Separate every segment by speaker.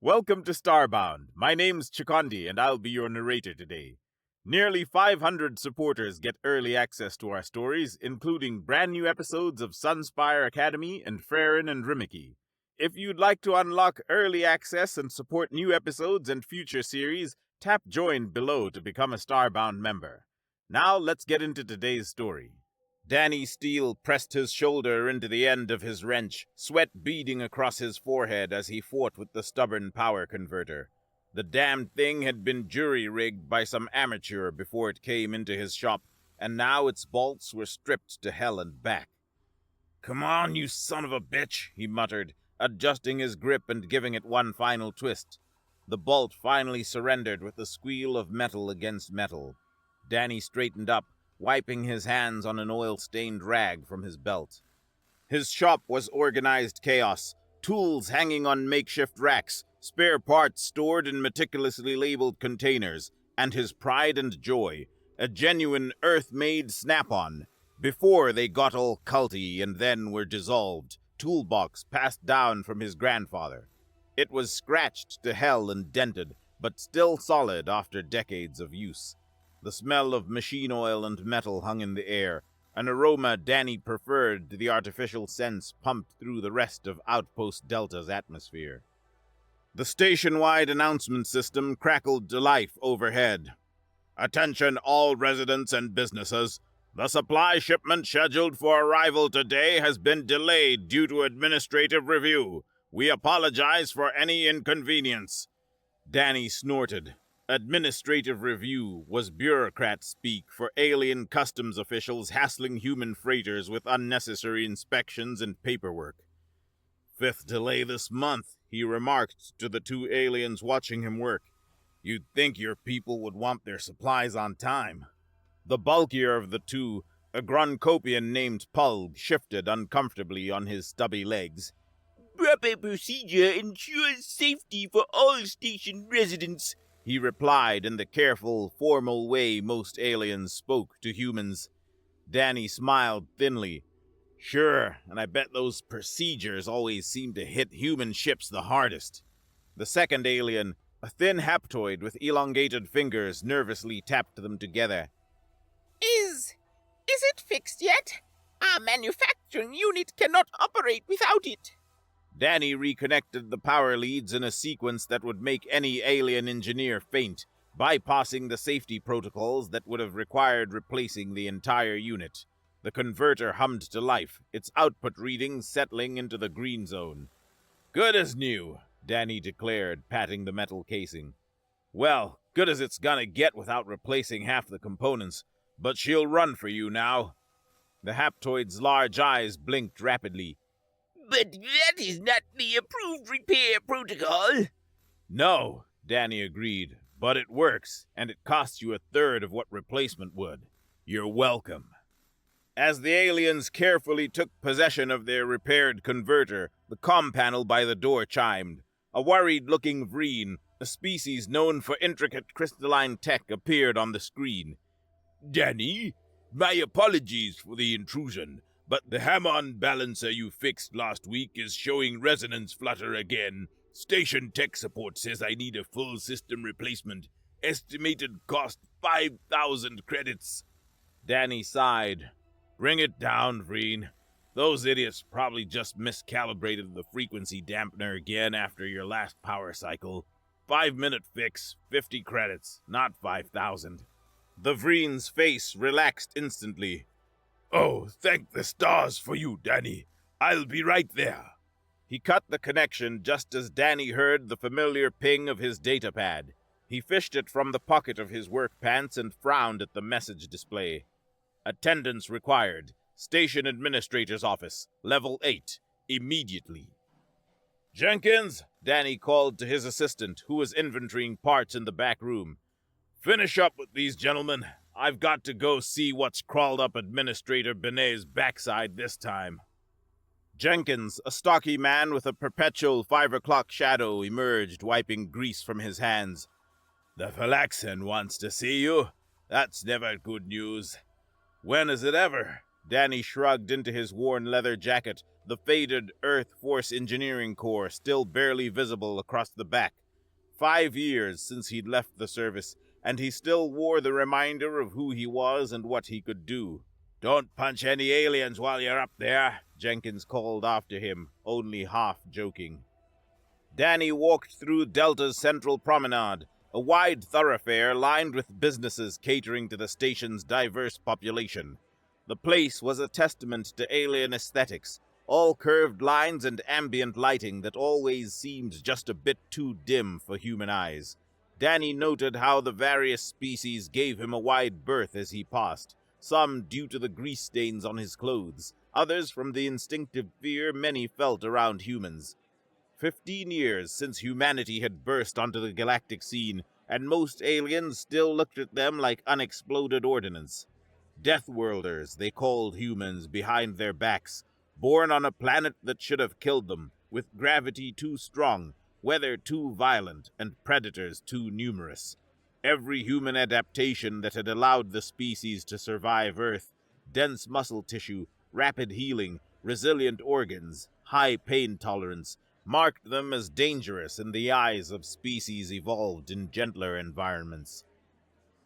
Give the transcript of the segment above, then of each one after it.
Speaker 1: Welcome to Starbound. My name's Chikondi, and I'll be your narrator today. Nearly 500 supporters get early access to our stories, including brand new episodes of Sunspire Academy and Farron and Rimiki. If you'd like to unlock early access and support new episodes and future series, tap Join below to become a Starbound member. Now let's get into today's story. Danny Steele pressed his shoulder into the end of his wrench, sweat beading across his forehead as he fought with the stubborn power converter. The damned thing had been jury-rigged by some amateur before it came into his shop, and now its bolts were stripped to hell and back. "Come on, you son of a bitch," he muttered, adjusting his grip and giving it one final twist. The bolt finally surrendered with a squeal of metal against metal. Danny straightened up, wiping his hands on an oil-stained rag from his belt. His shop was organized chaos, tools hanging on makeshift racks, spare parts stored in meticulously labeled containers, and his pride and joy, a genuine Earth-made Snap-on. Before they got all culty and then were dissolved, toolbox passed down from his grandfather. It was scratched to hell and dented, but still solid after decades of use. The smell of machine oil and metal hung in the air, an aroma Danny preferred to the artificial scents pumped through the rest of Outpost Delta's atmosphere. The station-wide announcement system crackled to life overhead. "Attention all residents and businesses. The supply shipment scheduled for arrival today has been delayed due to administrative review. We apologize for any inconvenience." Danny snorted. Administrative review was bureaucrat speak for alien customs officials hassling human freighters with unnecessary inspections and paperwork. "Fifth delay this month," he remarked to the two aliens watching him work. "You'd think your people would want their supplies on time." The bulkier of the two, a Gruncopian named Pulg, shifted uncomfortably on his stubby legs.
Speaker 2: "Proper procedure ensures safety for all station residents,"
Speaker 1: he replied in the careful, formal way most aliens spoke to humans. Danny smiled thinly. "Sure, and I bet those procedures always seem to hit human ships the hardest." The second alien, a thin haptoid with elongated fingers, nervously tapped them together.
Speaker 2: Is it fixed yet? Our manufacturing unit cannot operate without it."
Speaker 1: Danny reconnected the power leads in a sequence that would make any alien engineer faint, bypassing the safety protocols that would have required replacing the entire unit. The converter hummed to life, its output readings settling into the green zone. "Good as new," Danny declared, patting the metal casing. "Well, good as it's gonna get without replacing half the components, but she'll run for you now." The haptoid's large eyes blinked rapidly.
Speaker 2: "But that is not the approved repair protocol."
Speaker 1: "No," Danny agreed, "but it works, and it costs you a third of what replacement would. You're welcome." As the aliens carefully took possession of their repaired converter, the comm panel by the door chimed. A worried-looking Vreen, a species known for intricate crystalline tech, appeared on the screen.
Speaker 3: "Danny, my apologies for the intrusion, but the Hammond balancer you fixed last week is showing resonance flutter again. Station tech support says I need a full system replacement. Estimated cost 5,000 credits.
Speaker 1: Danny sighed. "Bring it down, Vreen. Those idiots probably just miscalibrated the frequency dampener again after your last power cycle. 5-minute fix, 50 credits, not 5,000. The Vreen's face relaxed instantly.
Speaker 3: "Oh, thank the stars for you, Danny. I'll be right there."
Speaker 1: He cut the connection just as Danny heard the familiar ping of his datapad. He fished it from the pocket of his work pants and frowned at the message display. "Attendance required. Station Administrator's Office. Level 8. Immediately." "Jenkins," Danny called to his assistant, who was inventorying parts in the back room. "Finish up with these gentlemen. I've got to go see what's crawled up Administrator Benet's backside this time." Jenkins, a stocky man with a perpetual 5 o'clock shadow, emerged, wiping grease from his hands.
Speaker 3: "The Phylaxan wants to see you. That's never good news."
Speaker 1: "When is it ever?" Danny shrugged into his worn leather jacket, the faded Earth Force Engineering Corps still barely visible across the back. 5 years since he'd left the service, and he still wore the reminder of who he was and what he could do. "Don't punch any aliens while you're up there," Jenkins called after him, only half joking. Danny walked through Delta's central promenade, a wide thoroughfare lined with businesses catering to the station's diverse population. The place was a testament to alien aesthetics, all curved lines and ambient lighting that always seemed just a bit too dim for human eyes. Danny noted how the various species gave him a wide berth as he passed, some due to the grease stains on his clothes, others from the instinctive fear many felt around humans. 15 years since humanity had burst onto the galactic scene, and most aliens still looked at them like unexploded ordnance. Deathworlders, they called humans behind their backs, born on a planet that should have killed them, with gravity too strong, weather too violent, and predators too numerous. Every human adaptation that had allowed the species to survive Earth, dense muscle tissue, rapid healing, resilient organs, high pain tolerance, marked them as dangerous in the eyes of species evolved in gentler environments.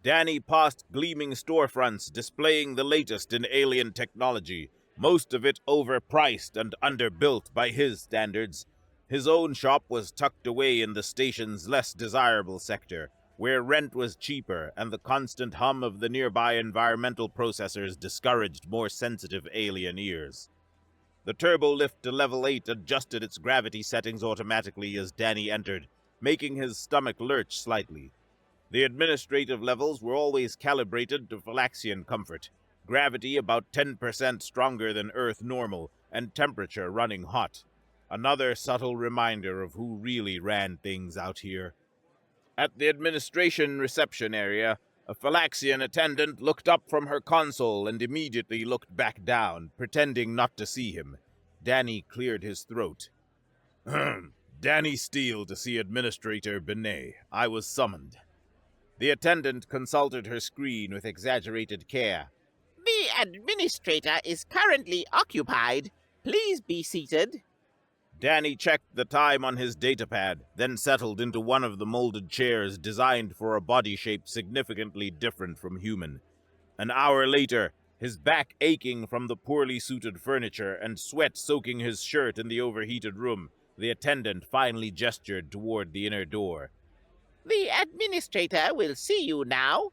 Speaker 1: Danny passed gleaming storefronts displaying the latest in alien technology, most of it overpriced and underbuilt by his standards. His own shop was tucked away in the station's less desirable sector, where rent was cheaper and the constant hum of the nearby environmental processors discouraged more sensitive alien ears. The turbo lift to level 8 adjusted its gravity settings automatically as Danny entered, making his stomach lurch slightly. The administrative levels were always calibrated to Phylaxian comfort, gravity about 10% stronger than Earth normal, and temperature running hot. Another subtle reminder of who really ran things out here. At the administration reception area, a Phylaxian attendant looked up from her console and immediately looked back down, pretending not to see him. Danny cleared his throat. "Danny Steele to see Administrator Benet. I was summoned." The attendant consulted her screen with exaggerated care.
Speaker 2: The administrator is currently occupied. Please be seated.
Speaker 1: Danny checked the time on his datapad, then settled into one of the molded chairs designed for a body shape significantly different from human. An hour later, his back aching from the poorly suited furniture and sweat soaking his shirt in the overheated room, the attendant finally gestured toward the inner door.
Speaker 2: The administrator will see you now.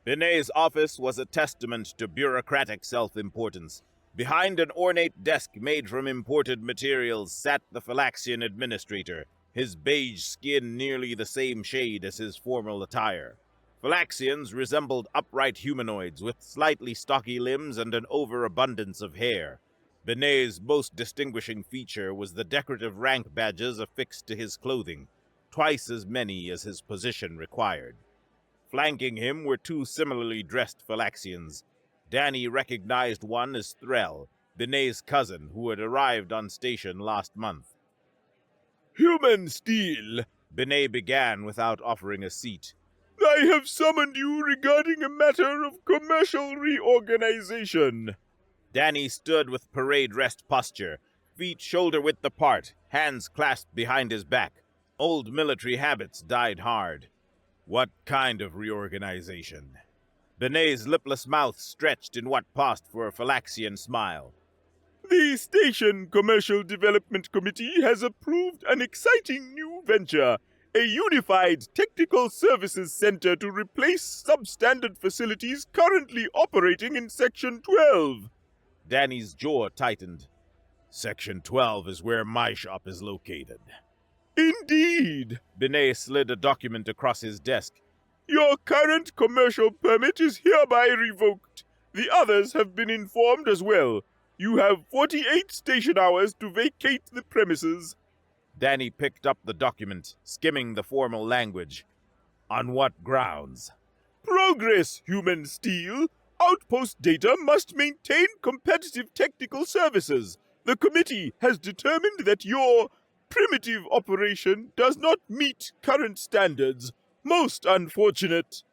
Speaker 1: Benet's office was a testament to bureaucratic self-importance. Behind an ornate desk made from imported materials sat the Phylaxian administrator, his beige skin nearly the same shade as his formal attire. Phylaxians resembled upright humanoids with slightly stocky limbs and an overabundance of hair. Benet's most distinguishing feature was the decorative rank badges affixed to his clothing, twice as many as his position required. Flanking him were two similarly dressed Phylaxians. Danny recognized one as Threll, Benet's cousin, who had arrived on station last month.
Speaker 3: "Human Steel,"
Speaker 1: Benet began without offering a seat.
Speaker 3: "I have summoned you regarding a matter of commercial reorganization."
Speaker 1: Danny stood with parade rest posture, feet shoulder-width apart, hands clasped behind his back. Old military habits died hard. What kind of reorganization? Benet's lipless mouth stretched in what passed for a Phylaxian smile.
Speaker 3: "The Station Commercial Development Committee has approved an exciting new venture, a unified technical services center to replace substandard facilities currently operating in Section 12.
Speaker 1: Danny's jaw tightened. Section 12 is where my shop is located.
Speaker 3: Indeed.
Speaker 1: Benet slid a document across his desk.
Speaker 3: Your current commercial permit is hereby revoked. The others have been informed as well. You have 48 station hours to vacate the premises.
Speaker 1: Danny picked up the document, skimming the formal language. On what grounds?
Speaker 3: Progress, Human Steel. Outpost data must maintain competitive technical services. The committee has determined that your primitive operation does not meet current standards. Most unfortunate.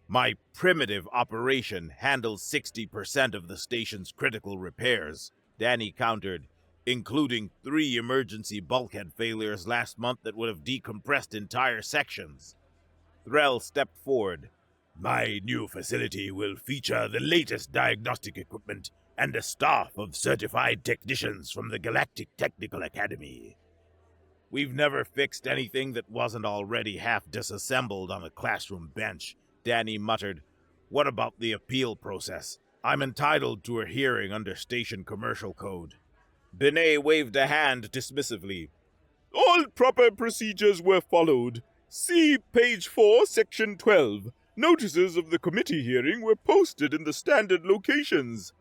Speaker 1: My primitive operation handles 60% of the station's critical repairs, Danny countered, including 3 emergency bulkhead failures last month that would have decompressed entire sections. Threll stepped forward.
Speaker 3: My new facility will feature the latest diagnostic equipment and a staff of certified technicians from the Galactic Technical Academy.
Speaker 1: We've never fixed anything that wasn't already half disassembled on a classroom bench, Danny muttered. What about the appeal process? I'm entitled to a hearing under station commercial code. Binet waved a hand dismissively.
Speaker 4: All proper procedures were followed. See page 4, section 12. Notices of the committee hearing were posted in the standard locations.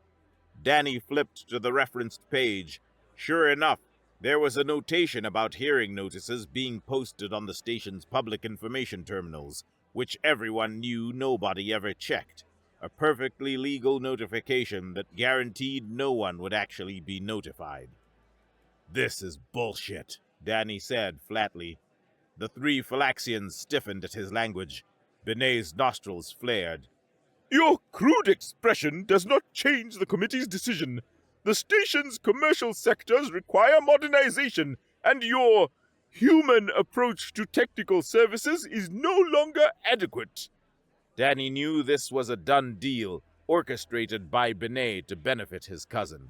Speaker 1: Danny flipped to the referenced page. Sure enough, there was a notation about hearing notices being posted on the station's public information terminals, which everyone knew nobody ever checked. A perfectly legal notification that guaranteed no one would actually be notified. This is bullshit, Danny said flatly. The 3 Phylaxians stiffened at his language. Binet's nostrils flared.
Speaker 4: Your crude expression does not change the committee's decision. The station's commercial sectors require modernization, and your human approach to technical services is no longer adequate.
Speaker 1: Danny knew this was a done deal, orchestrated by Binet to benefit his cousin.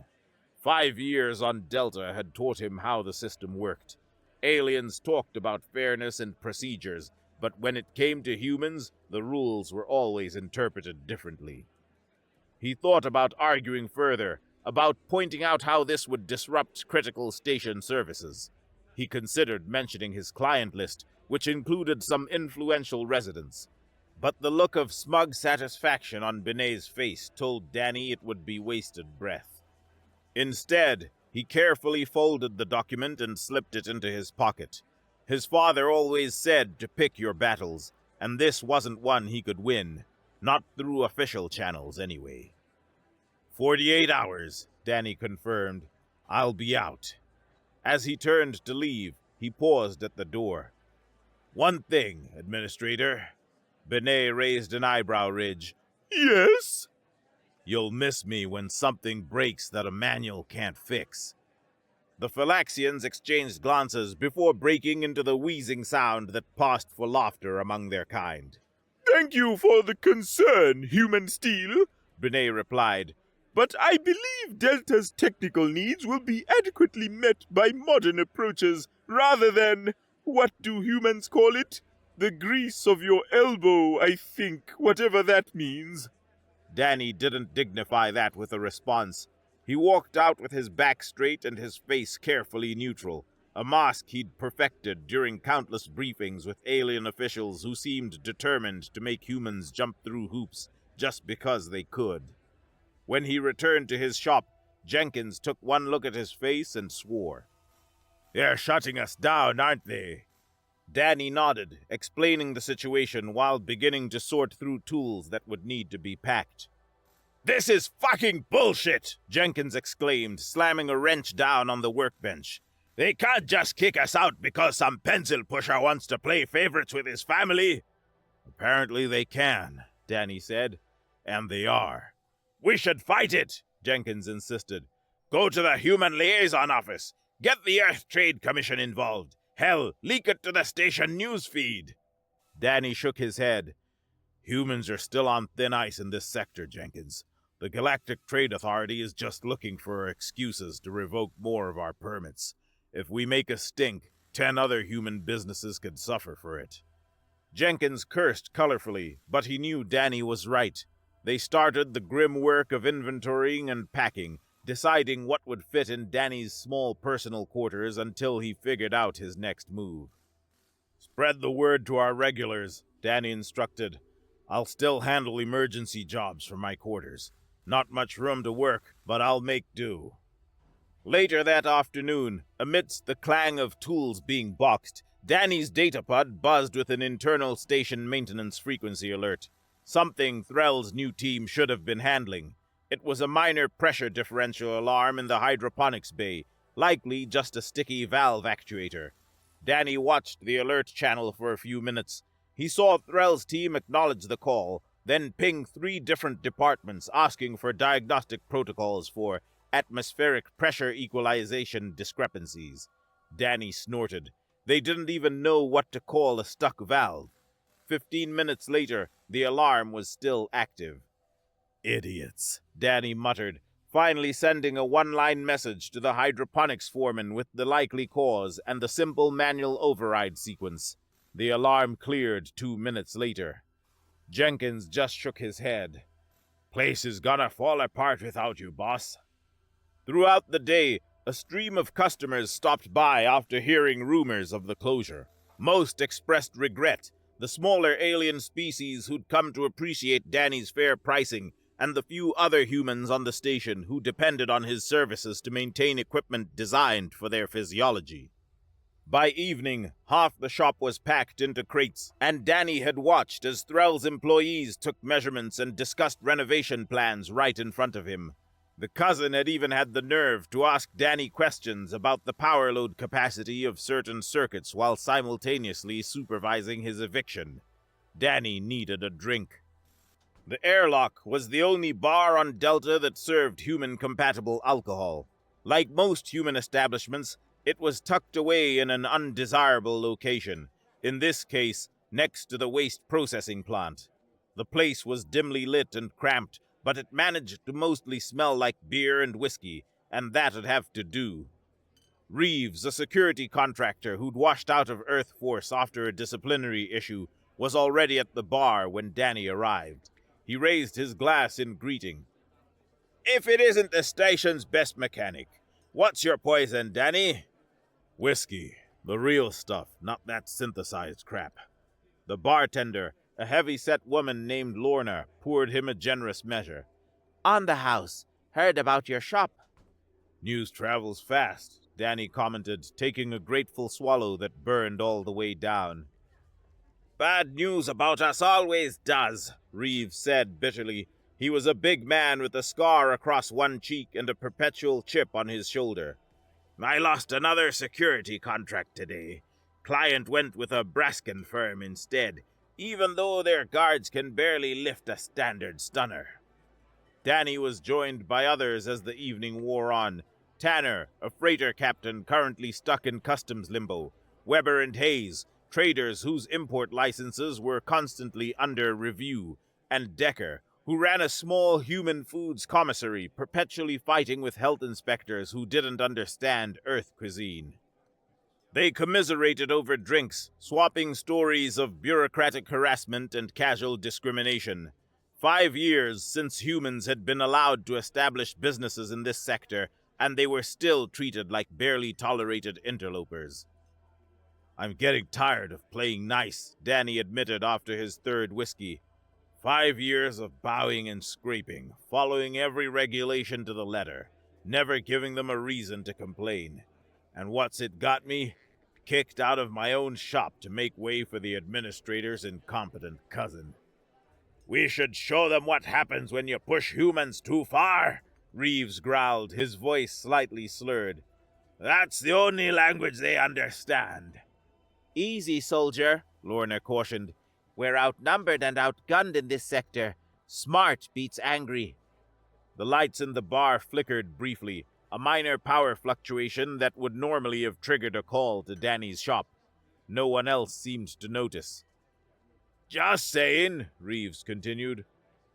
Speaker 1: 5 years on Delta had taught him how the system worked. Aliens talked about fairness and procedures, but when it came to humans, the rules were always interpreted differently. He thought about arguing further, about pointing out how this would disrupt critical station services. He considered mentioning his client list, which included some influential residents. But the look of smug satisfaction on Binet's face told Danny it would be wasted breath. Instead, he carefully folded the document and slipped it into his pocket. His father always said to pick your battles, and this wasn't one he could win. Not through official channels, anyway. 48 hours, Danny confirmed. I'll be out. As he turned to leave, he paused at the door. One thing, Administrator. Binet raised an eyebrow ridge.
Speaker 4: Yes?
Speaker 1: You'll miss me when something breaks that a manual can't fix. The Phylaxians exchanged glances before breaking into the wheezing sound that passed for laughter among their kind.
Speaker 4: Thank you for the concern, human steel,
Speaker 1: Binet replied.
Speaker 4: But I believe Delta's technical needs will be adequately met by modern approaches rather than, what do humans call it? The grease of your elbow, I think, whatever that means.
Speaker 1: Danny didn't dignify that with a response. He walked out with his back straight and his face carefully neutral, a mask he'd perfected during countless briefings with alien officials who seemed determined to make humans jump through hoops just because they could. When he returned to his shop, Jenkins took one look at his face and swore.
Speaker 3: They're shutting us down, aren't they?
Speaker 1: Danny nodded, explaining the situation while beginning to sort through tools that would need to be packed.
Speaker 3: This is fucking bullshit,
Speaker 1: Jenkins exclaimed, slamming a wrench down on the workbench.
Speaker 3: They can't just kick us out because some pencil pusher wants to play favorites with his family.
Speaker 1: Apparently they can, Danny said. And they are.
Speaker 3: We should fight it, Jenkins insisted. Go to the Human Liaison Office. Get the Earth Trade Commission involved. Hell, leak it to the station newsfeed.
Speaker 1: Danny shook his head. Humans are still on thin ice in this sector, Jenkins. The Galactic Trade Authority is just looking for excuses to revoke more of our permits. If we make a stink, 10 other human businesses could suffer for it. Jenkins cursed colorfully, but he knew Danny was right. They started the grim work of inventorying and packing, deciding what would fit in Danny's small personal quarters until he figured out his next move. Spread the word to our regulars, Danny instructed. I'll still handle emergency jobs from my quarters. Not much room to work, but I'll make do. Later that afternoon, amidst the clang of tools being boxed, Danny's datapod buzzed with an internal station maintenance frequency alert. Something Threll's new team should have been handling. It was a minor pressure differential alarm in the hydroponics bay, likely just a sticky valve actuator. Danny watched the alert channel for a few minutes. He saw Threll's team acknowledge the call, then ping 3 different departments asking for diagnostic protocols for atmospheric pressure equalization discrepancies. Danny snorted. They didn't even know what to call a stuck valve. 15 minutes later, the alarm was still active. Idiots, Danny muttered, finally sending a one-line message to the hydroponics foreman with the likely cause and the simple manual override sequence. The alarm cleared 2 minutes later. Jenkins just shook his head. Place is gonna fall apart without you, boss. Throughout the day, a stream of customers stopped by after hearing rumors of the closure. Most expressed regret, the smaller alien species who'd come to appreciate Danny's fair pricing, and the few other humans on the station who depended on his services to maintain equipment designed for their physiology. By evening, half the shop was packed into crates, and Danny had watched as Threll's employees took measurements and discussed renovation plans right in front of him. The cousin had even had the nerve to ask Danny questions about the power load capacity of certain circuits while simultaneously supervising his eviction. Danny needed a drink. The airlock was the only bar on Delta that served human-compatible alcohol. Like most human establishments, it was tucked away in an undesirable location, in this case, next to the waste processing plant. The place was dimly lit and cramped, but it managed to mostly smell like beer and whiskey, and that'd have to do. Reeves, a security contractor who'd washed out of Earth Force after a disciplinary issue, was already at the bar when Danny arrived. He raised his glass in greeting. If it isn't the station's best mechanic, what's your poison, Danny? Whiskey. The real stuff, not that synthesized crap. The bartender, a heavy-set woman named Lorna, poured him a generous measure. On the house. Heard about your shop. News travels fast, Danny commented, taking a grateful swallow that burned all the way down. Bad news about us always does, Reeves said bitterly. He was a big man with a scar across one cheek and a perpetual chip on his shoulder. I lost another security contract today. Client went with a Brascan firm instead, even though their guards can barely lift a standard stunner. Danny was joined by others as the evening wore on. Tanner, a freighter captain currently stuck in customs limbo. Weber and Hayes, traders whose import licenses were constantly under review, and Decker, who ran a small human foods commissary, perpetually fighting with health inspectors who didn't understand Earth cuisine. They commiserated over drinks, swapping stories of bureaucratic harassment and casual discrimination. 5 years since humans had been allowed to establish businesses in this sector, and they were still treated like barely tolerated interlopers. I'm getting tired of playing nice, Danny admitted after his third whiskey. 5 years of bowing and scraping, following every regulation to the letter, never giving them a reason to complain. And what's it got me? Kicked out of my own shop to make way for the administrator's incompetent cousin. We should show them what happens when you push humans too far, Reeves growled, his voice slightly slurred. That's the only language they understand. Easy, soldier, Lorna cautioned. We're outnumbered and outgunned in this sector. Smart beats angry. The lights in the bar flickered briefly, a minor power fluctuation that would normally have triggered a call to Danny's shop. No one else seemed to notice. Just saying, Reeves continued.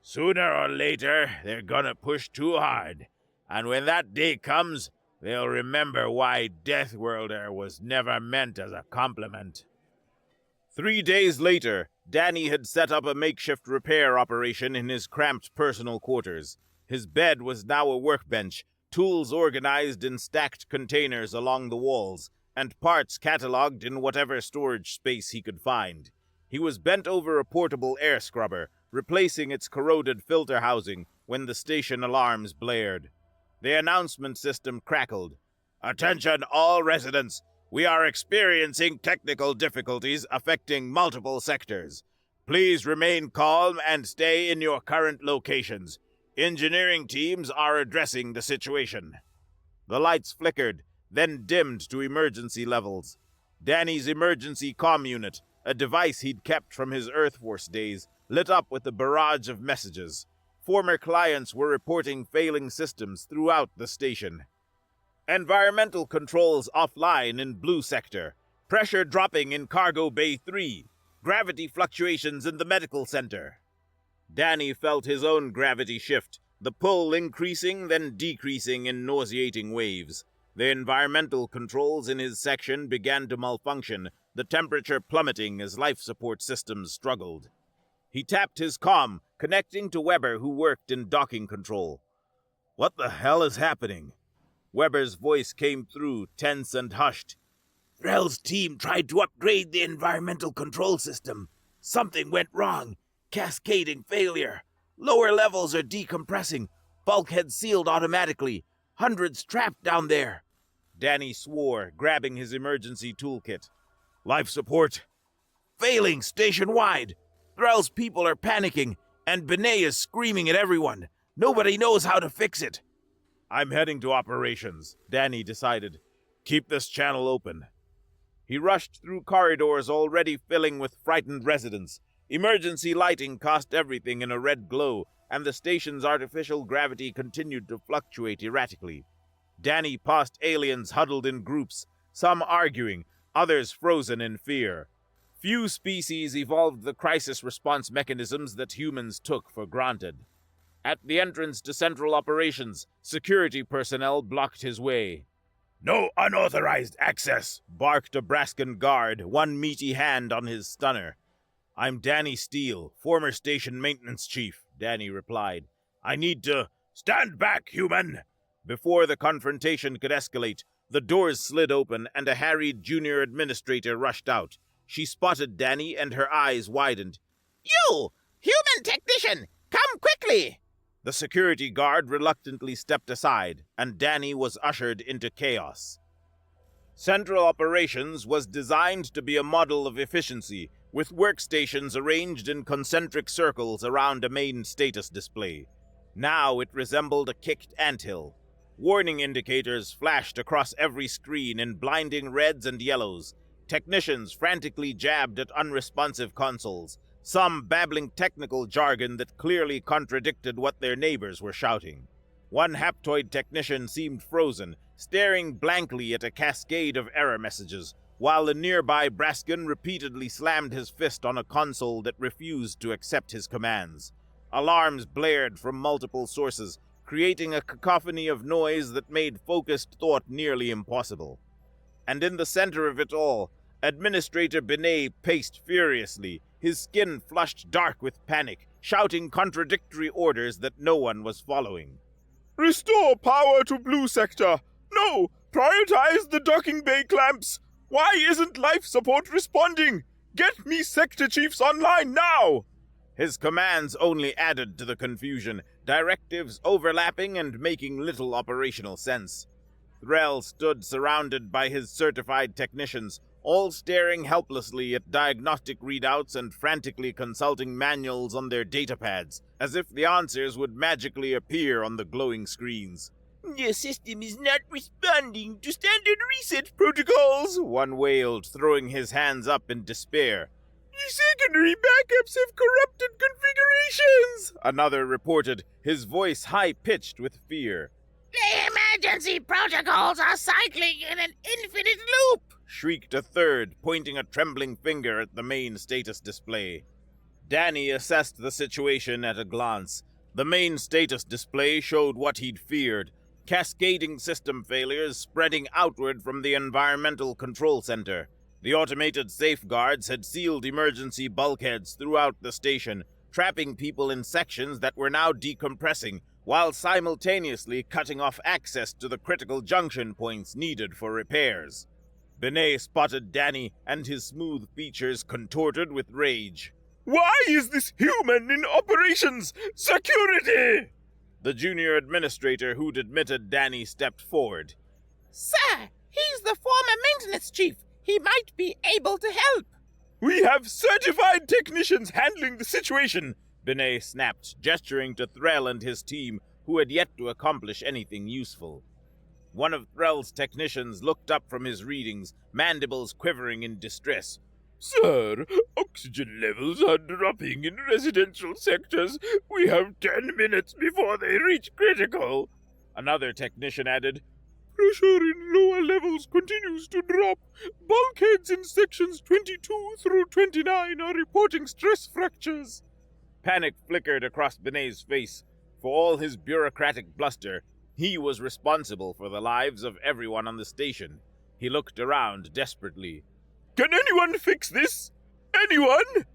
Speaker 1: Sooner or later, they're gonna push too hard. And when that day comes, they'll remember why Deathworlder was never meant as a compliment. 3 days later, Danny had set up a makeshift repair operation in his cramped personal quarters. His bed was now a workbench, tools organized in stacked containers along the walls, and parts cataloged in whatever storage space he could find. He was bent over a portable air scrubber, replacing its corroded filter housing when the station alarms blared. The announcement system crackled. Attention all residents! We are experiencing technical difficulties affecting multiple sectors. Please remain calm and stay in your current locations. Engineering teams are addressing the situation. The lights flickered, then dimmed to emergency levels. Danny's emergency comm unit, a device he'd kept from his Earth Force days, lit up with a barrage of messages. Former clients were reporting failing systems throughout the station. Environmental controls offline in Blue Sector. Pressure dropping in Cargo Bay 3. Gravity fluctuations in the medical center. Danny felt his own gravity shift, the pull increasing then decreasing in nauseating waves. The environmental controls in his section began to malfunction, the temperature plummeting as life support systems struggled. He tapped his comm, connecting to Weber, who worked in docking control. "What the hell is happening?" Weber's voice came through, tense and hushed.
Speaker 5: "Threll's team tried to upgrade the environmental control system. Something went wrong. Cascading failure. Lower levels are decompressing. Bulkhead sealed automatically. Hundreds trapped down there."
Speaker 1: Danny swore, grabbing his emergency toolkit.
Speaker 5: "Life support failing station-wide. Threll's people are panicking, and Benet is screaming at everyone. Nobody knows how to fix it."
Speaker 1: "I'm heading to operations," Danny decided. "Keep this channel open." He rushed through corridors already filling with frightened residents. Emergency lighting cast everything in a red glow, and the station's artificial gravity continued to fluctuate erratically. Danny passed aliens huddled in groups, some arguing, others frozen in fear. Few species evolved the crisis response mechanisms that humans took for granted. At the entrance to Central Operations, security personnel blocked his way.
Speaker 3: No unauthorized access,
Speaker 1: barked a Braskan guard, one meaty hand on his stunner. "I'm Danny Steele, former station maintenance chief," Danny replied. "I need to—"
Speaker 3: "Stand back, human!"
Speaker 1: Before the confrontation could escalate, the doors slid open and a harried junior administrator rushed out. She spotted Danny and her eyes widened.
Speaker 2: "You! Human technician! Come quickly!"
Speaker 1: The security guard reluctantly stepped aside, and Danny was ushered into chaos. Central Operations was designed to be a model of efficiency, with workstations arranged in concentric circles around a main status display. Now it resembled a kicked anthill. Warning indicators flashed across every screen in blinding reds and yellows. Technicians frantically jabbed at unresponsive consoles, some babbling technical jargon that clearly contradicted what their neighbors were shouting. One haptoid technician seemed frozen, staring blankly at a cascade of error messages, while a nearby Braskan repeatedly slammed his fist on a console that refused to accept his commands. Alarms blared from multiple sources, creating a cacophony of noise that made focused thought nearly impossible. And in the center of it all, Administrator Benet paced furiously, his skin flushed dark with panic, shouting contradictory orders that no one was following.
Speaker 4: "Restore power to Blue Sector! No! Prioritize the docking bay clamps! Why isn't life support responding? Get me sector chiefs online now!"
Speaker 1: His commands only added to the confusion, directives overlapping and making little operational sense. Threll stood surrounded by his certified technicians, all staring helplessly at diagnostic readouts and frantically consulting manuals on their datapads, as if the answers would magically appear on the glowing screens.
Speaker 5: "The system is not responding to standard reset protocols,"
Speaker 1: one wailed, throwing his hands up in despair.
Speaker 4: "The secondary backups have corrupted configurations,"
Speaker 1: another reported, his voice high-pitched with fear.
Speaker 2: "The emergency protocols are cycling in an infinite loop!"
Speaker 1: shrieked a third, pointing a trembling finger at the main status display. Danny assessed the situation at a glance. The main status display showed what he'd feared: cascading system failures spreading outward from the environmental control center. The automated safeguards had sealed emergency bulkheads throughout the station, trapping people in sections that were now decompressing, while simultaneously cutting off access to the critical junction points needed for repairs. Benet spotted Danny, and his smooth features contorted with rage.
Speaker 4: "Why is this human in operations? Security!"
Speaker 1: The junior administrator who'd admitted Danny stepped forward.
Speaker 2: "Sir, he's the former maintenance chief. He might be able to help."
Speaker 4: "We have certified technicians handling the situation,"
Speaker 1: Benet snapped, gesturing to Threll and his team, who had yet to accomplish anything useful. One of Threll's technicians looked up from his readings, mandibles quivering in distress.
Speaker 4: Sir, oxygen levels are dropping in residential sectors. We have 10 minutes before they reach critical.
Speaker 1: Another technician added.
Speaker 4: Pressure in lower levels continues to drop. Bulkheads in sections 22 through 29 are reporting stress fractures.
Speaker 1: Panic flickered across Benet's face. For all his bureaucratic bluster, he was responsible for the lives of everyone on the station. He looked around desperately.
Speaker 4: Can anyone fix this? Anyone?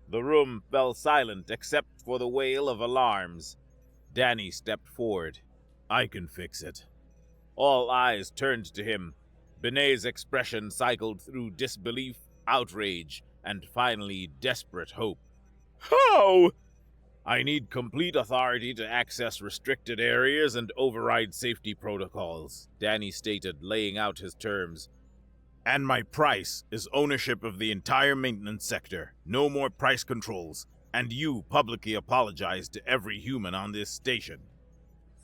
Speaker 1: The room fell silent except for the wail of alarms. Danny stepped forward. I can fix it. All eyes turned to him. Benet's expression cycled through disbelief, outrage, and finally desperate hope.
Speaker 4: How?
Speaker 1: I need complete authority to access restricted areas and override safety protocols, Danny stated, laying out his terms. And my price is ownership of the entire maintenance sector. No more price controls. And you publicly apologize to every human on this station.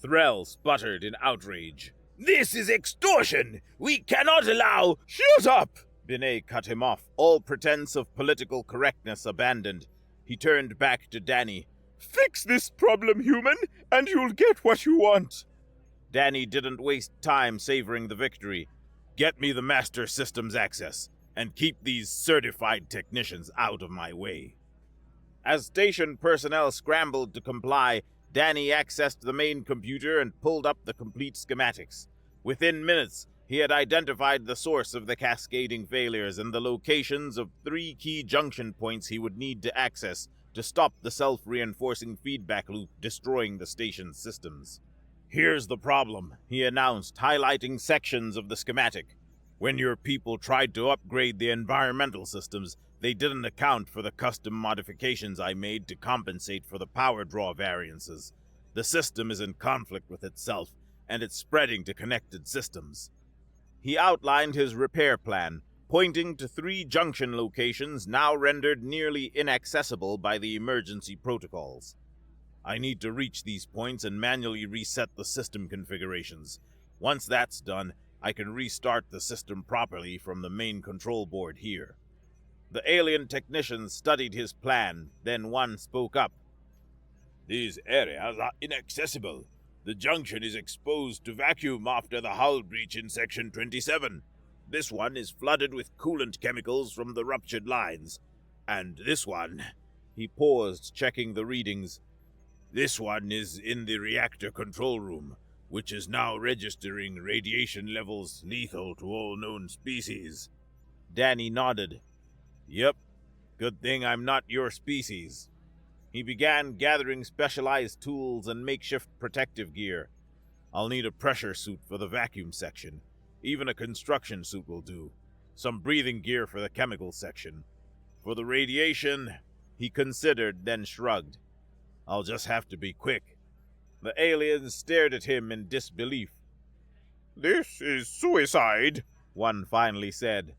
Speaker 1: Threll sputtered in outrage.
Speaker 3: This is extortion! We cannot allow—
Speaker 4: Shut up!
Speaker 1: Binet cut him off, all pretense of political correctness abandoned. He turned back to Danny.
Speaker 4: Fix this problem, human, and you'll get what you want.
Speaker 1: Danny didn't waste time savoring the victory. Get me the master systems access, and keep these certified technicians out of my way. As station personnel scrambled to comply, Danny accessed the main computer and pulled up the complete schematics. Within minutes, he had identified the source of the cascading failures and the locations of 3 key junction points he would need to access to stop the self-reinforcing feedback loop destroying the station's systems. Here's the problem, he announced, highlighting sections of the schematic. When your people tried to upgrade the environmental systems, they didn't account for the custom modifications I made to compensate for the power draw variances. The system is in conflict with itself, and it's spreading to connected systems. He outlined his repair plan, pointing to 3 junction locations now rendered nearly inaccessible by the emergency protocols. I need to reach these points and manually reset the system configurations. Once that's done, I can restart the system properly from the main control board here. The alien technicians studied his plan, then one spoke up.
Speaker 3: These areas are inaccessible. The junction is exposed to vacuum after the hull breach in Section 27. This one is flooded with coolant chemicals from the ruptured lines. And this one—
Speaker 1: He paused, checking the readings.
Speaker 3: This one is in the reactor control room, which is now registering radiation levels lethal to all known species.
Speaker 1: Danny nodded. Yep, good thing I'm not your species. He began gathering specialized tools and makeshift protective gear. I'll need a pressure suit for the vacuum section. Even a construction suit will do. Some breathing gear for the chemical section. For the radiation, he considered, then shrugged. I'll just have to be quick. The aliens stared at him in disbelief.
Speaker 4: This is suicide,
Speaker 1: one finally said.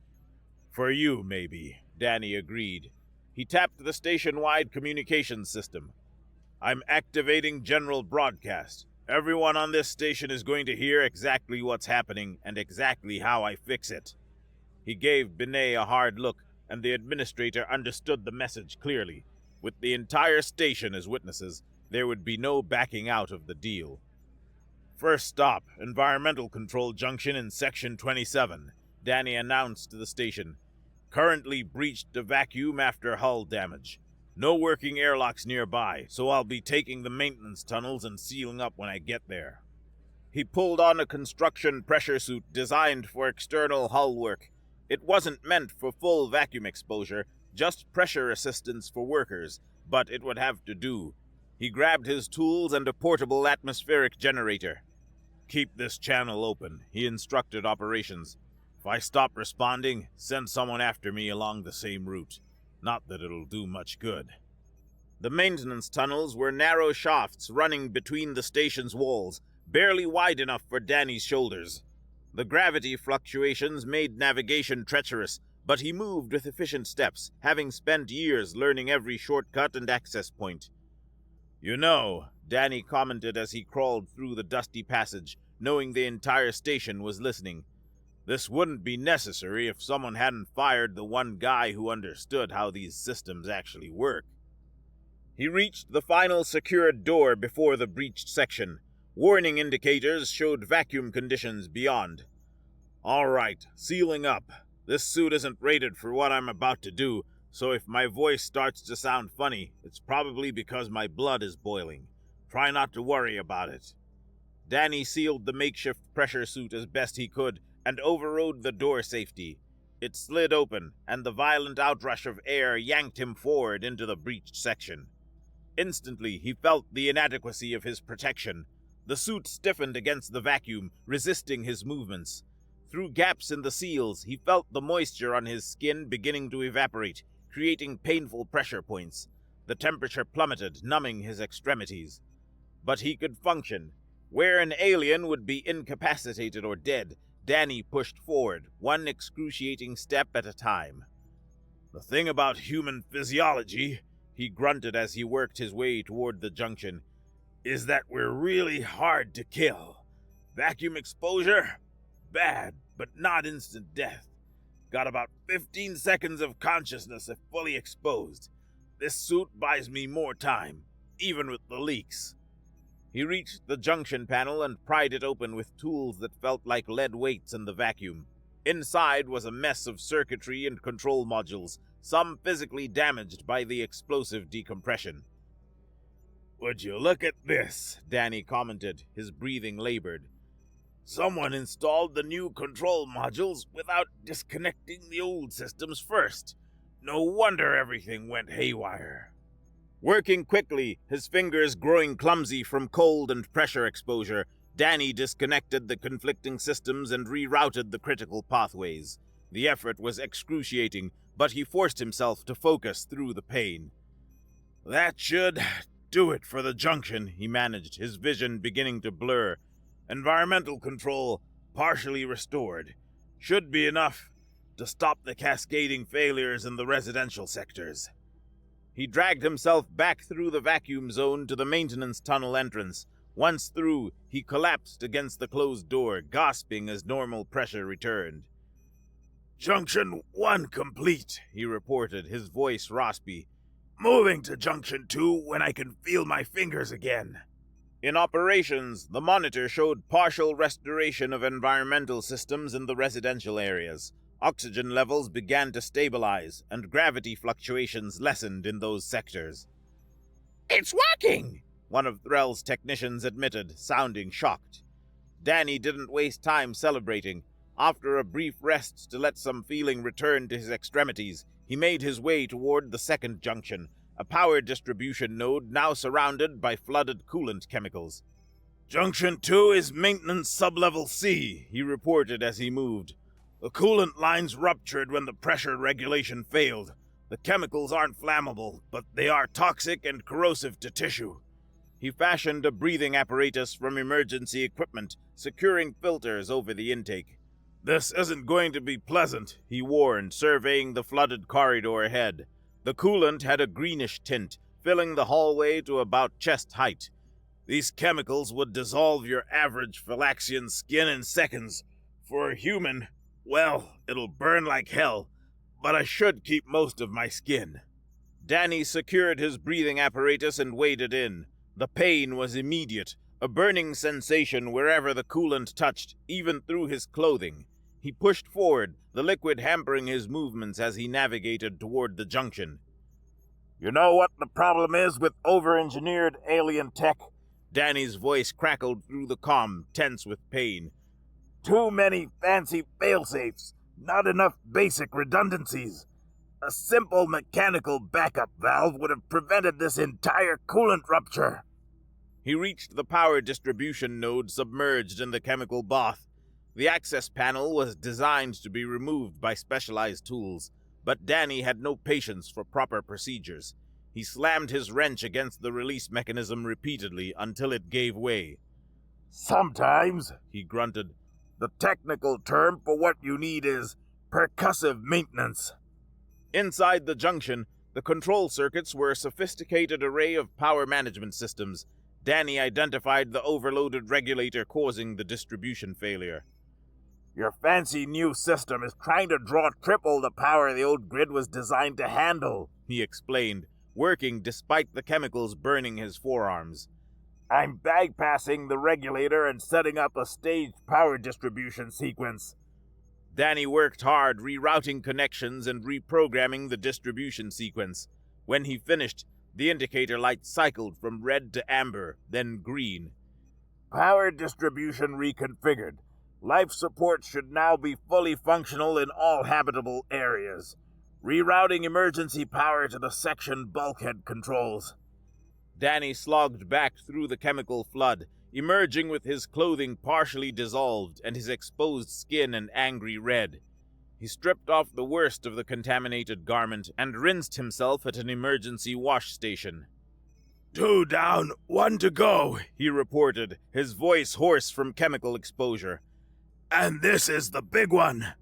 Speaker 1: For you, maybe, Danny agreed. He tapped the station-wide communications system. I'm activating general broadcast. Everyone on this station is going to hear exactly what's happening and exactly how I fix it. He gave Binet a hard look, and the administrator understood the message clearly. With the entire station as witnesses, there would be no backing out of the deal. First stop, Environmental Control Junction in Section 27, Danny announced to the station. Currently breached to vacuum after hull damage. No working airlocks nearby, so I'll be taking the maintenance tunnels and sealing up when I get there. He pulled on a construction pressure suit designed for external hull work. It wasn't meant for full vacuum exposure, just pressure assistance for workers, but it would have to do. He grabbed his tools and a portable atmospheric generator. Keep this channel open, he instructed operations. If I stop responding, send someone after me along the same route. Not that it'll do much good. The maintenance tunnels were narrow shafts running between the station's walls, barely wide enough for Danny's shoulders. The gravity fluctuations made navigation treacherous, but he moved with efficient steps, having spent years learning every shortcut and access point. You know, Danny commented as he crawled through the dusty passage, knowing the entire station was listening. This wouldn't be necessary if someone hadn't fired the one guy who understood how these systems actually work. He reached the final secured door before the breached section. Warning indicators showed vacuum conditions beyond. All right, sealing up. This suit isn't rated for what I'm about to do, so if my voice starts to sound funny, it's probably because my blood is boiling. Try not to worry about it. Danny sealed the makeshift pressure suit as best he could and overrode the door safety. It slid open, and the violent outrush of air yanked him forward into the breached section. Instantly, he felt the inadequacy of his protection. The suit stiffened against the vacuum, resisting his movements. Through gaps in the seals, he felt the moisture on his skin beginning to evaporate, creating painful pressure points. The temperature plummeted, numbing his extremities. But he could function. Where an alien would be incapacitated or dead, Danny pushed forward, one excruciating step at a time.
Speaker 3: The thing about human physiology, he grunted as he worked his way toward the junction, is that we're really hard to kill. Vacuum exposure? Bad, but not instant death. Got about 15 seconds of consciousness if fully exposed. This suit buys me more time, even with the leaks.
Speaker 1: He reached the junction panel and pried it open with tools that felt like lead weights in the vacuum. Inside was a mess of circuitry and control modules, some physically damaged by the explosive decompression.
Speaker 3: "Would you look at this?" Danny commented, his breathing labored. "Someone installed the new control modules without disconnecting the old systems first. No wonder everything went haywire."
Speaker 1: Working quickly, his fingers growing clumsy from cold and pressure exposure, Danny disconnected the conflicting systems and rerouted the critical pathways. The effort was excruciating, but he forced himself to focus through the pain.
Speaker 3: "That should do it for the junction," he managed, his vision beginning to blur. "Environmental control partially restored. Should be enough to stop the cascading failures in the residential sectors."
Speaker 1: He dragged himself back through the vacuum zone to the maintenance tunnel entrance. Once through, he collapsed against the closed door, gasping as normal pressure returned.
Speaker 3: "Junction 1 complete," he reported, his voice raspy. "Moving to Junction 2 when I can feel my fingers again."
Speaker 1: In operations, the monitor showed partial restoration of environmental systems in the residential areas. Oxygen levels began to stabilize, and gravity fluctuations lessened in those sectors.
Speaker 2: It's working!
Speaker 1: One of Threll's technicians admitted, sounding shocked. Danny didn't waste time celebrating. After a brief rest to let some feeling return to his extremities, he made his way toward the second junction, a power distribution node now surrounded by flooded coolant chemicals.
Speaker 3: "Junction 2 is maintenance sublevel C," he reported as he moved. "The coolant lines ruptured when the pressure regulation failed. The chemicals aren't flammable, but they are toxic and corrosive to tissue."
Speaker 1: He fashioned a breathing apparatus from emergency equipment, securing filters over the intake.
Speaker 3: "This isn't going to be pleasant,"
Speaker 1: he warned, surveying the flooded corridor ahead. The coolant had a greenish tint, filling the hallway to about chest height.
Speaker 3: "These chemicals would dissolve your average Phylaxian skin in seconds. For a human, well, it'll burn like hell, but I should keep most of my skin."
Speaker 1: Danny secured his breathing apparatus and waded in. The pain was immediate, a burning sensation wherever the coolant touched, even through his clothing. He pushed forward, the liquid hampering his movements as he navigated toward the junction.
Speaker 3: "You know what the problem is with over-engineered alien tech?"
Speaker 1: Danny's voice crackled through the comm, tense with pain.
Speaker 3: "Too many fancy failsafes, not enough basic redundancies. A simple mechanical backup valve would have prevented this entire coolant rupture."
Speaker 1: He reached the power distribution node submerged in the chemical bath. The access panel was designed to be removed by specialized tools, but Danny had no patience for proper procedures. He slammed his wrench against the release mechanism repeatedly until it gave way.
Speaker 3: "Sometimes," he grunted, "the technical term for what you need is percussive maintenance."
Speaker 1: Inside the junction, the control circuits were a sophisticated array of power management systems. Danny identified the overloaded regulator causing the distribution failure.
Speaker 5: Your fancy new system is trying to draw triple the power the old grid was designed to handle, he explained, working despite the chemicals burning his forearms. I'm bypassing the regulator and setting up a staged power distribution sequence. Danny worked hard rerouting connections and reprogramming the distribution sequence. When he finished, the indicator light cycled from red to amber, then green. Power distribution reconfigured. Life support should now be fully functional in all habitable areas. Rerouting emergency power to the section bulkhead controls. Danny slogged back through the chemical flood, emerging with his clothing partially dissolved and his exposed skin an angry red. He stripped off the worst of the contaminated garment and rinsed himself at an emergency wash station. 2 down, 1 to go, he reported, his voice hoarse from chemical exposure. And this is the big one.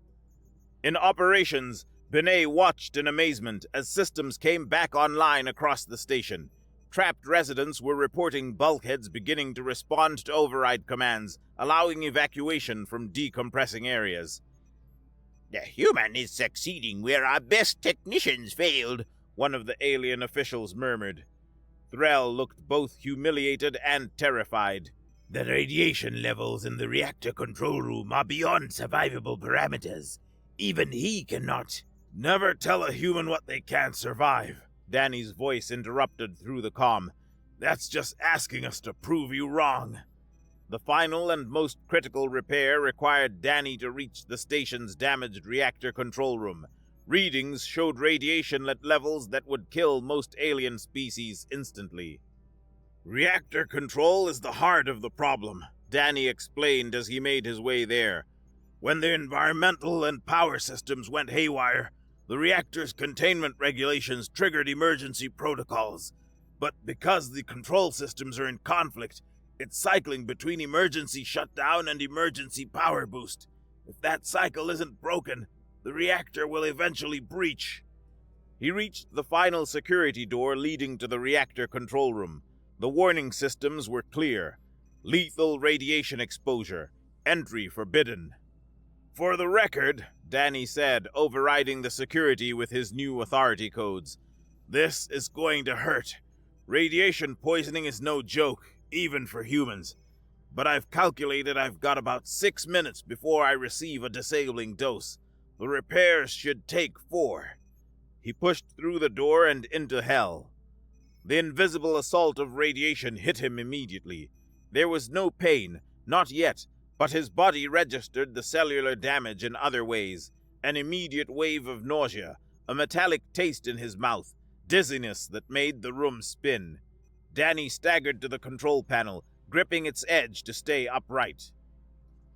Speaker 5: In operations, Binet watched in amazement as systems came back online across the station. Trapped residents were reporting bulkheads beginning to respond to override commands, allowing evacuation from decompressing areas.
Speaker 2: The human is succeeding where our best technicians failed,
Speaker 5: one of the alien officials murmured. Threll looked both humiliated and terrified.
Speaker 2: The radiation levels in the reactor control room are beyond survivable parameters. Even he cannot.
Speaker 5: Never tell a human what they can't survive, Danny's voice interrupted through the comm. That's just asking us to prove you wrong. The final and most critical repair required Danny to reach the station's damaged reactor control room. Readings showed radiation at levels that would kill most alien species instantly. Reactor control is the heart of the problem, Danny explained as he made his way there. When the environmental and power systems went haywire, the reactor's containment regulations triggered emergency protocols. But because the control systems are in conflict, it's cycling between emergency shutdown and emergency power boost. If that cycle isn't broken, the reactor will eventually breach. He reached the final security door leading to the reactor control room. The warning systems were clear. Lethal radiation exposure. Entry forbidden. For the record, Danny said, overriding the security with his new authority codes, this is going to hurt. Radiation poisoning is no joke, even for humans. But I've calculated I've got about 6 minutes before I receive a disabling dose. The repairs should take 4. He pushed through the door and into hell. The invisible assault of radiation hit him immediately. There was no pain, not yet, but his body registered the cellular damage in other ways. An immediate wave of nausea, a metallic taste in his mouth, dizziness that made the room spin. Danny staggered to the control panel, gripping its edge to stay upright.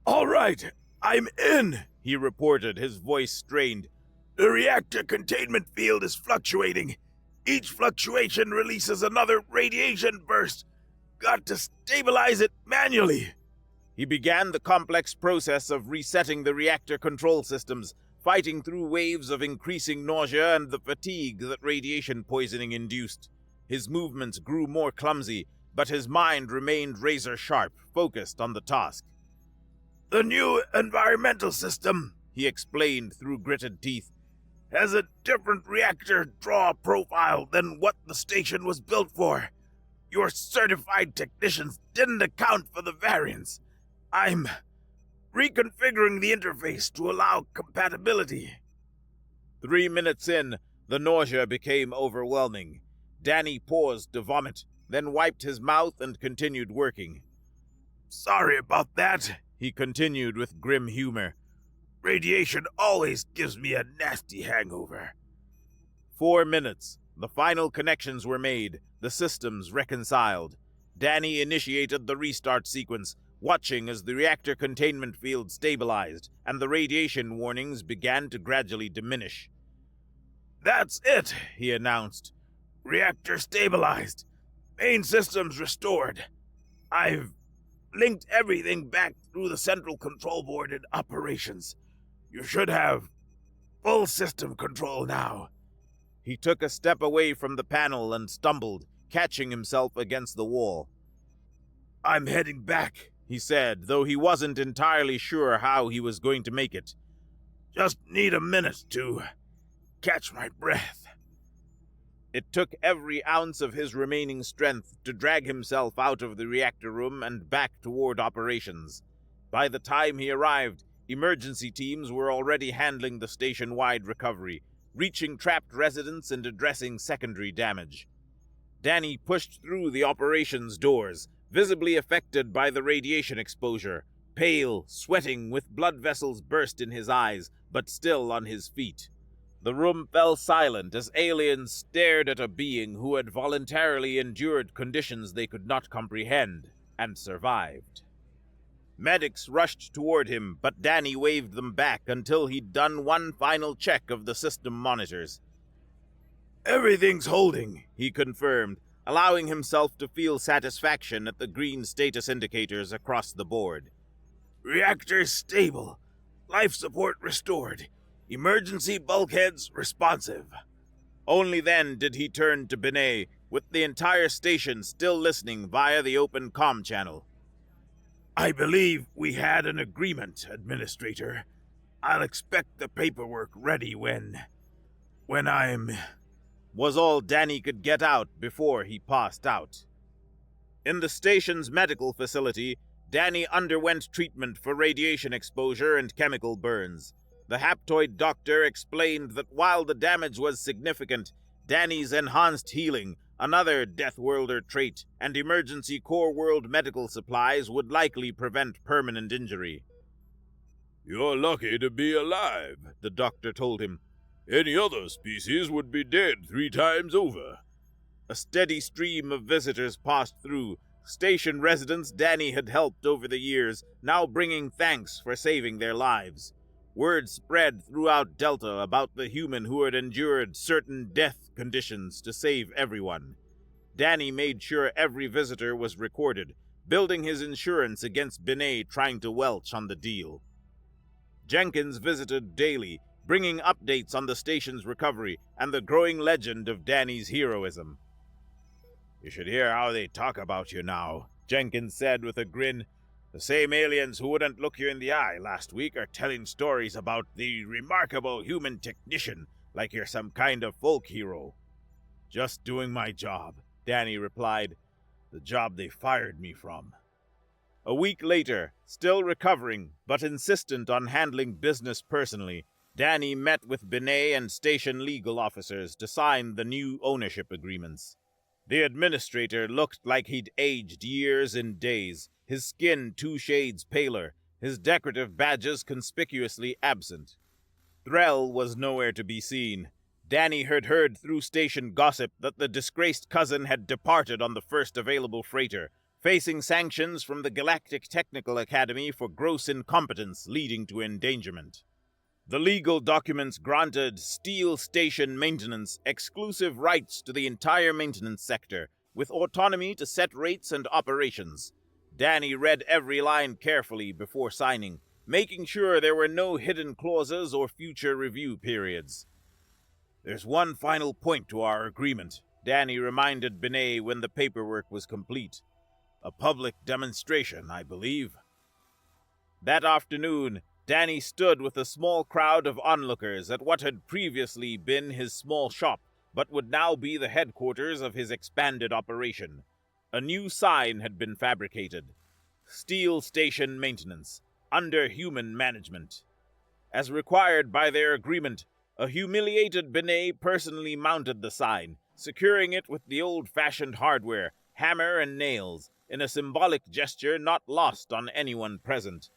Speaker 5: "All right, I'm in," he reported, his voice strained. "The reactor containment field is fluctuating. Each fluctuation releases another radiation burst. Got to stabilize it manually." He began the complex process of resetting the reactor control systems, fighting through waves of increasing nausea and the fatigue that radiation poisoning induced. His movements grew more clumsy, but his mind remained razor-sharp, focused on the task. "The new environmental system," he explained through gritted teeth, "has a different reactor draw profile than what the station was built for. Your certified technicians didn't account for the variance. I'm reconfiguring the interface to allow compatibility." 3 minutes in, the nausea became overwhelming. Danny paused to vomit, then wiped his mouth and continued working. "Sorry about that," he continued with grim humor. "Radiation always gives me a nasty hangover." 4 minutes. The final connections were made, the systems reconciled. Danny initiated the restart sequence, watching as the reactor containment field stabilized and the radiation warnings began to gradually diminish. "That's it," he announced. "Reactor stabilized. Main systems restored. I've linked everything back through the central control board in operations. You should have full system control now." He took a step away from the panel and stumbled, catching himself against the wall. "I'm heading back,"
Speaker 1: he said, though he wasn't entirely sure how he was going to make it.
Speaker 3: Just need a minute to catch my breath.
Speaker 1: It took every ounce of his remaining strength to drag himself out of the reactor room and back toward operations. By the time he arrived, emergency teams were already handling the station-wide recovery, reaching trapped residents and addressing secondary damage. Danny pushed through the operations doors, visibly affected by the radiation exposure, pale, sweating, with blood vessels burst in his eyes, but still on his feet. The room fell silent as aliens stared at a being who had voluntarily endured conditions they could not comprehend, and survived. Medics rushed toward him, but Danny waved them back until he'd done one final check of the system monitors.
Speaker 3: Everything's holding,
Speaker 1: he confirmed, allowing himself to feel satisfaction at the green status indicators across the board.
Speaker 3: Reactors stable. Life support restored. Emergency bulkheads responsive.
Speaker 1: Only then did he turn to Benet, with the entire station still listening via the open comm channel.
Speaker 3: I believe we had an agreement, Administrator. I'll expect the paperwork ready when I'm...
Speaker 1: was all Danny could get out before he passed out. In the station's medical facility, Danny underwent treatment for radiation exposure and chemical burns. The haptoid doctor explained that while the damage was significant, Danny's enhanced healing, another Deathworlder trait, and emergency core world medical supplies would likely prevent permanent injury.
Speaker 4: You're lucky to be alive, the doctor told him. Any other species would be dead 3 times over.
Speaker 1: A steady stream of visitors passed through, station residents Danny had helped over the years, now bringing thanks for saving their lives. Word spread throughout Delta about the human who had endured certain death conditions to save everyone. Danny made sure every visitor was recorded, building his insurance against Benet trying to welch on the deal. Jenkins visited daily, bringing updates on the station's recovery and the growing legend of Danny's heroism.
Speaker 3: You should hear how they talk about you now, Jenkins said with a grin. The same aliens who wouldn't look you in the eye last week are telling stories about the remarkable human technician like you're some kind of folk hero.
Speaker 1: Just doing my job, Danny replied. The job they fired me from. A week later, still recovering, but insistent on handling business personally, Danny met with Benet and station legal officers to sign the new ownership agreements. The administrator looked like he'd aged years in days, his skin 2 shades paler, his decorative badges conspicuously absent. Threll was nowhere to be seen. Danny had heard through station gossip that the disgraced cousin had departed on the first available freighter, facing sanctions from the Galactic Technical Academy for gross incompetence leading to endangerment. The legal documents granted Steel Station Maintenance exclusive rights to the entire maintenance sector, with autonomy to set rates and operations. Danny read every line carefully before signing, making sure there were no hidden clauses or future review periods.
Speaker 3: There's one final point to our agreement,
Speaker 1: Danny reminded Benet when the paperwork was complete.
Speaker 3: A public demonstration, I believe.
Speaker 1: That afternoon, Danny stood with a small crowd of onlookers at what had previously been his small shop, but would now be the headquarters of his expanded operation. A new sign had been fabricated. Steel Station Maintenance, under human management. As required by their agreement, a humiliated Benet personally mounted the sign, securing it with the old-fashioned hardware, hammer and nails, in a symbolic gesture not lost on anyone present.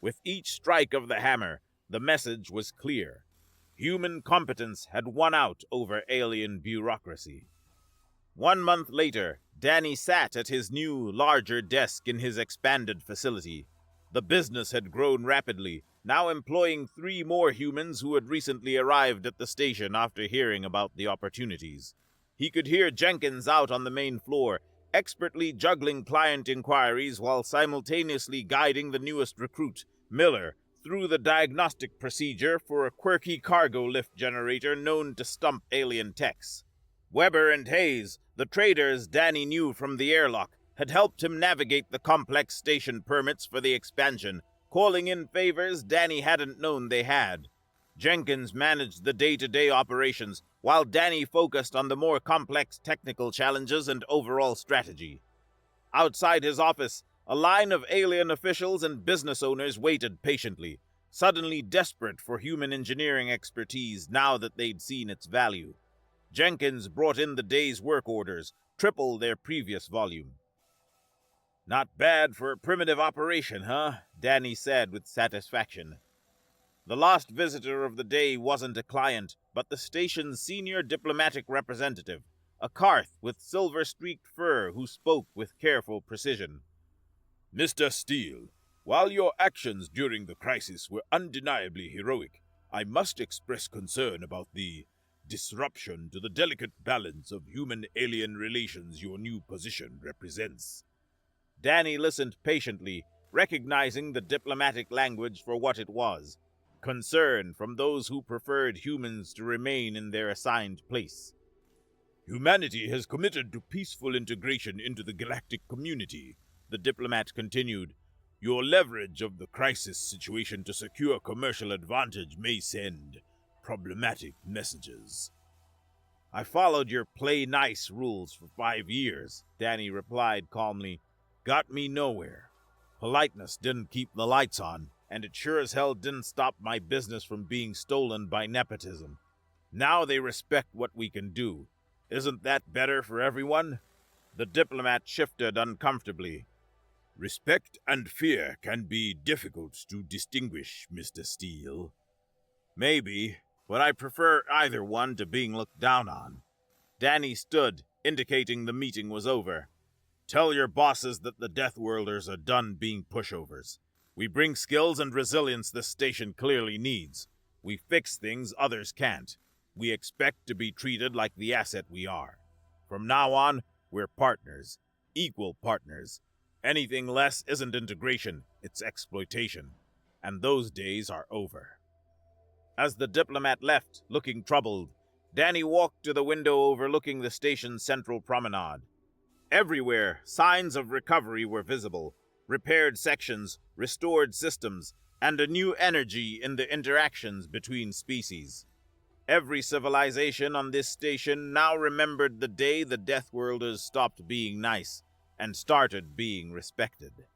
Speaker 1: With each strike of the hammer, the message was clear. Human competence had won out over alien bureaucracy. 1 month later, Danny sat at his new, larger desk in his expanded facility. The business had grown rapidly, now employing 3 more humans who had recently arrived at the station after hearing about the opportunities. He could hear Jenkins out on the main floor, expertly juggling client inquiries while simultaneously guiding the newest recruit, Miller, through the diagnostic procedure for a quirky cargo lift generator known to stump alien techs. Weber and Hayes, the traders Danny knew from the airlock, had helped him navigate the complex station permits for the expansion, calling in favors Danny hadn't known they had. Jenkins managed the day-to-day operations, while Danny focused on the more complex technical challenges and overall strategy. Outside his office, a line of alien officials and business owners waited patiently, suddenly desperate for human engineering expertise now that they'd seen its value. Jenkins brought in the day's work orders, triple their previous volume. "Not bad for a primitive operation, huh?" Danny said with satisfaction. The last visitor of the day wasn't a client, but the station's senior diplomatic representative, a Karth with silver-streaked fur who spoke with careful precision.
Speaker 3: Mr. Steele, while your actions during the crisis were undeniably heroic, I must express concern about the disruption to the delicate balance of human-alien relations your new position represents.
Speaker 1: Danny listened patiently, recognizing the diplomatic language for what it was: concern from those who preferred humans to remain in their assigned place.
Speaker 3: Humanity has committed to peaceful integration into the galactic community, the diplomat continued. Your leverage of the crisis situation to secure commercial advantage may send problematic messages.
Speaker 1: "I followed your play nice rules for 5 years," Danny replied calmly. "Got me nowhere. Politeness didn't keep the lights on, and it sure as hell didn't stop my business from being stolen by nepotism. Now they respect what we can do. Isn't that better for everyone?" The diplomat shifted uncomfortably.
Speaker 3: Respect and fear can be difficult to distinguish, Mr. Steele.
Speaker 1: "Maybe, but I prefer either one to being looked down on." Danny stood, indicating the meeting was over. "Tell your bosses that the Deathworlders are done being pushovers. We bring skills and resilience this station clearly needs. We fix things others can't. We expect to be treated like the asset we are. From now on, we're partners. Equal partners. Anything less isn't integration, it's exploitation. And those days are over." As the diplomat left, looking troubled, Danny walked to the window overlooking the station's central promenade. Everywhere, signs of recovery were visible: repaired sections, restored systems, and a new energy in the interactions between species. Every civilization on this station now remembered the day the Deathworlders stopped being nice and started being respected.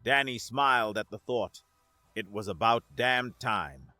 Speaker 1: Danny smiled at the thought. It was about damn time.